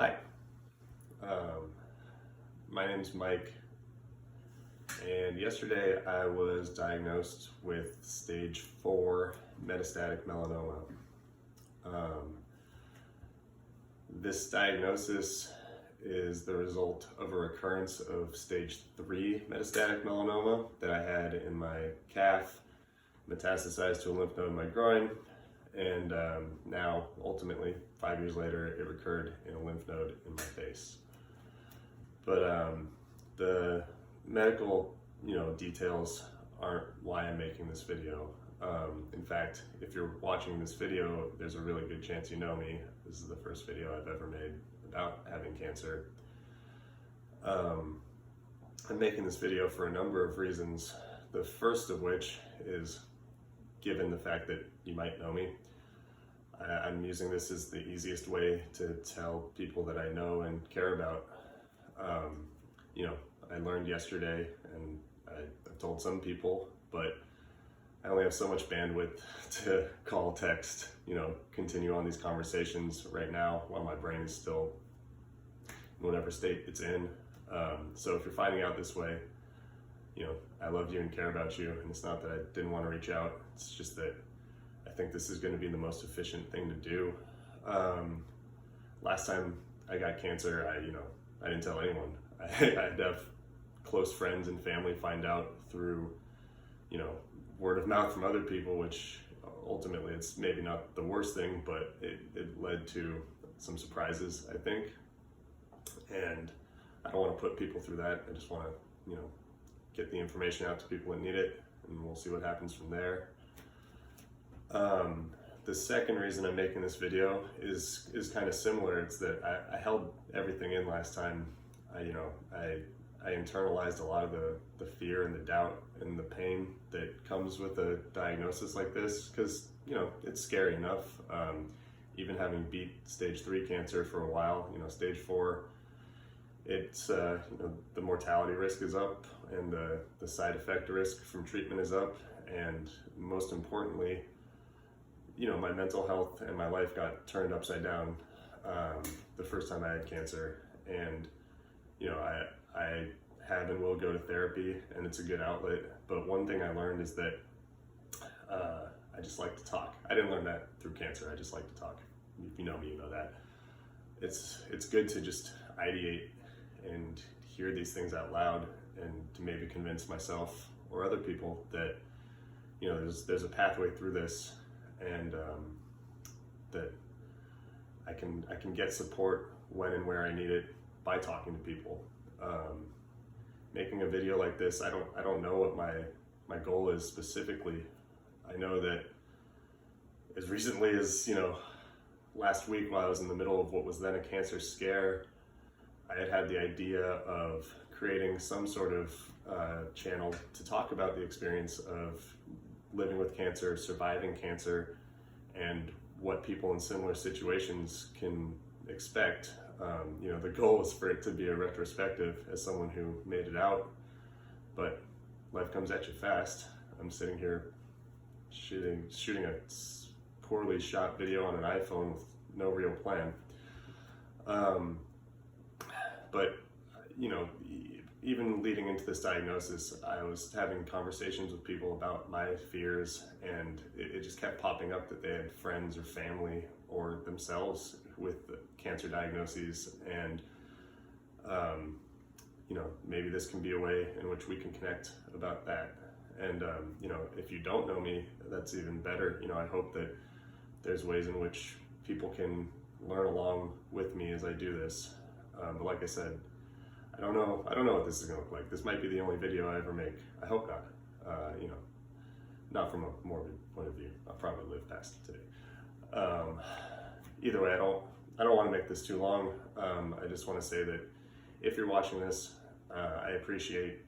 Hi, um, my name's Mike, and yesterday I was diagnosed with stage 4 metastatic melanoma. Um, this diagnosis is the result of a recurrence of stage 3 metastatic melanoma that I had in my calf, metastasized to a lymph node in my groin, and now ultimately 5 years later it recurred in a lymph node in my face. But the medical details aren't why I'm making this video. In fact, if you're watching this video, there's a really good chance you know me. This is the first video I've ever made about having cancer. I'm making this video for a number of reasons, the first of which is given the fact that you might know me. I'm using this as the easiest way to tell people that I know and care about. I learned yesterday, and I've told some people, but I only have so much bandwidth to call, text, continue on these conversations right now while my brain is still in whatever state it's in. So if you're finding out this way, I love you and care about you, and it's not that I didn't want to reach out, it's just that I think this is going to be the most efficient thing to do. Last time I got cancer, I didn't tell anyone. I'd have close friends and family find out through, word of mouth from other people, which ultimately it's maybe not the worst thing, but it led to some surprises, I think. And I don't want to put people through that. I just want to, get the information out to people that need it, and we'll see what happens from there. The second reason I'm making this video is kind of similar. It's that I held everything in last time. I internalized a lot of the fear and the doubt and the pain that comes with a diagnosis like this, because it's scary enough. Even having beat stage 3 cancer for a while, stage 4, it's the mortality risk is up, and the side effect risk from treatment is up, and most importantly, my mental health and my life got turned upside down the first time I had cancer. And I have and will go to therapy, and it's a good outlet. But one thing I learned is that I just like to talk. I didn't learn that through cancer. I just like to talk. If you know me, you know that. It's good to just ideate and hear these things out loud, and to maybe convince myself or other people that there's a pathway through this, and that I can get support when and where I need it by talking to people. Making a video like this, I don't know what my goal is specifically. I know that as recently as last week, while I was in the middle of what was then a cancer scare, I had the idea of creating some sort of channel to talk about the experience of living with cancer, surviving cancer, and what people in similar situations can expect. The goal is for it to be a retrospective as someone who made it out, but life comes at you fast. I'm sitting here shooting a poorly shot video on an iPhone with no real plan. But even leading into this diagnosis, I was having conversations with people about my fears, and it just kept popping up that they had friends or family or themselves with cancer diagnoses, and maybe this can be a way in which we can connect about that. And if you don't know me, that's even better. I hope that there's ways in which people can learn along with me as I do this. But like I said, I don't know what this is gonna look like. This might be the only video I ever make. I hope not. Not from a morbid point of view. I'll probably live past it today. Either way, I don't want to make this too long. I just want to say that if you're watching this, I appreciate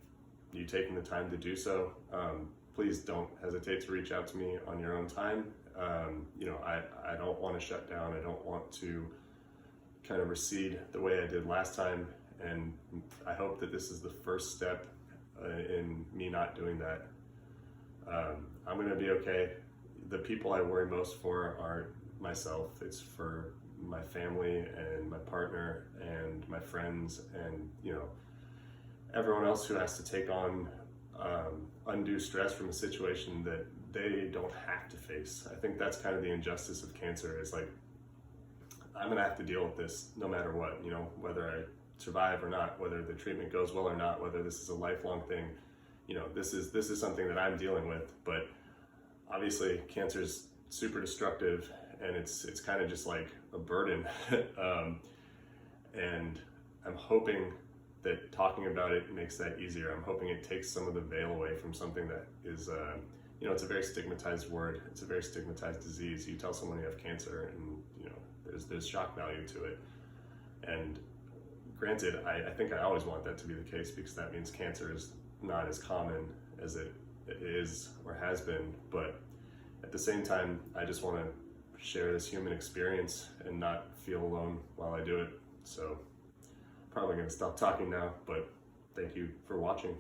you taking the time to do so. Please don't hesitate to reach out to me on your own time. I don't want to shut down. I don't want to kind of recede the way I did last time, and I hope that this is the first step in me not doing that. I'm gonna be okay. The people I worry most for aren't myself, it's for my family and my partner and my friends and, you know, everyone else who has to take on undue stress from a situation that they don't have to face. I think that's kind of the injustice of cancer, is like, I'm gonna have to deal with this no matter what, you know, whether I survive or not, whether the treatment goes well or not, whether this is a lifelong thing, you know, this is something that I'm dealing with. But obviously cancer is super destructive, and it's kind of just like a burden. And I'm hoping that talking about it makes that easier. I'm hoping it takes some of the veil away from something that is, you know, it's a very stigmatized word. It's a very stigmatized disease. You tell someone you have cancer, and you know, there's shock value to it. And granted, I think I always want that to be the case, because that means cancer is not as common as it is or has been. But at the same time, I just want to share this human experience and not feel alone while I do it. So probably going to stop talking now, but thank you for watching.